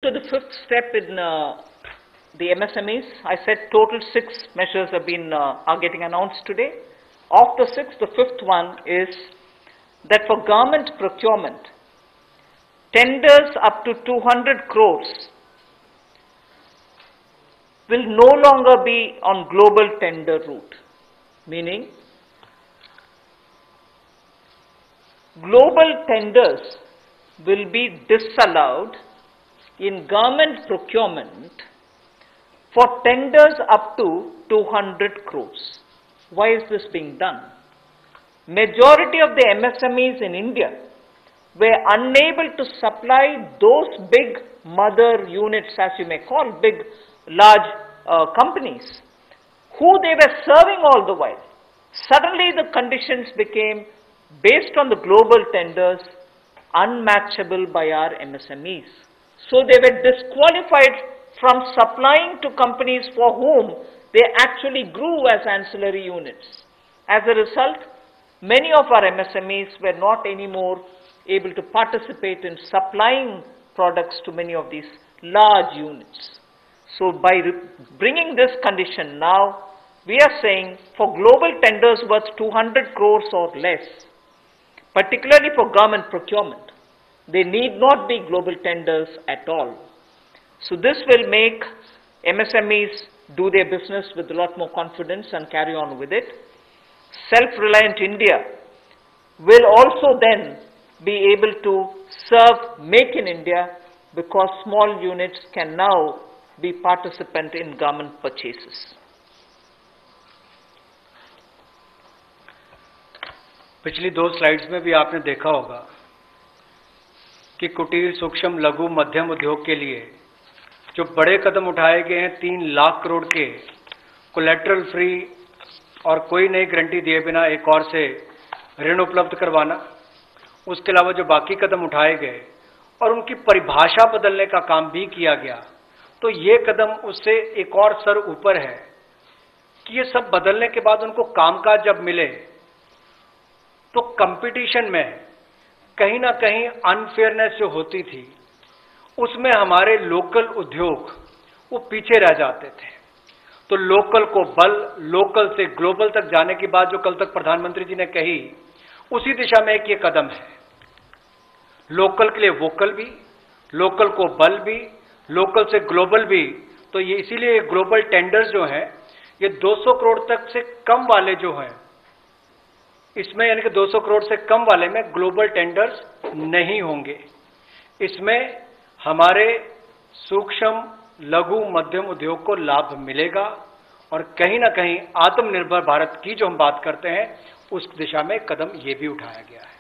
To the fifth step in the MSMEs, I said total 6 measures are getting announced today. Of the 6, the fifth one is that for government procurement, tenders up to 200 crores will no longer be on global tender route, meaning global tenders will be disallowed in government procurement for tenders up to 200 crores. Why is this being done? Majority of the MSMEs in India were unable to supply those big mother units, as you may call, big, large companies, who they were serving all the while. Suddenly the conditions became, based on the global tenders, unmatchable by our MSMEs. So they were disqualified from supplying to companies for whom they actually grew as ancillary units. As a result, many of our MSMEs were not anymore able to participate in supplying products to many of these large units. So by bringing this condition now, we are saying for global tenders worth 200 crores or less, particularly for government procurement, they need not be global tenders at all. So this will make MSMEs do their business with a lot more confidence and carry on with it. Self-reliant India will also then be able to serve Make in India, because small units can now be participant in government purchases. पिछली 2 slides में भी आपने देखा होगा कि कुटीर, सूक्ष्म, लघु, मध्यम उद्योग के लिए जो बड़े कदम उठाए गए हैं, 3 लाख करोड़ के कोलेटरल फ्री और कोई नई गारंटी दिए बिना एक और से ऋण उपलब्ध करवाना, उसके अलावा जो बाकी कदम उठाए गए और उनकी परिभाषा बदलने का काम भी किया गया, तो ये कदम उससे एक और स्तर ऊपर है कि ये सब बदलने के बाद उनको कामकाज जब मिले तो कंपटीशन में कहीं ना कहीं अनफेयरनेस जो होती थी, उसमें हमारे लोकल उद्योग वो पीछे रह जाते थे। तो लोकल को बल, लोकल से ग्लोबल तक जाने की बात जो कल तक प्रधानमंत्री जी ने कही, उसी दिशा में एक ये कदम है। लोकल के लिए वोकल भी, लोकल को बल भी, लोकल से ग्लोबल भी। तो ये इसीलिए ग्लोबल टेंडर्स जो हैं, ये 200 करोड़ तक से कम वाले जो हैं, इसमें यानी कि 200 करोड़ से कम वाले में ग्लोबल टेंडर्स नहीं होंगे। इसमें हमारे सूक्ष्म, लघु, मध्यम उद्योग को लाभ मिलेगा और कहीं ना कहीं आत्मनिर्भर भारत की जो हम बात करते हैं, उस दिशा में कदम ये भी उठाया गया है।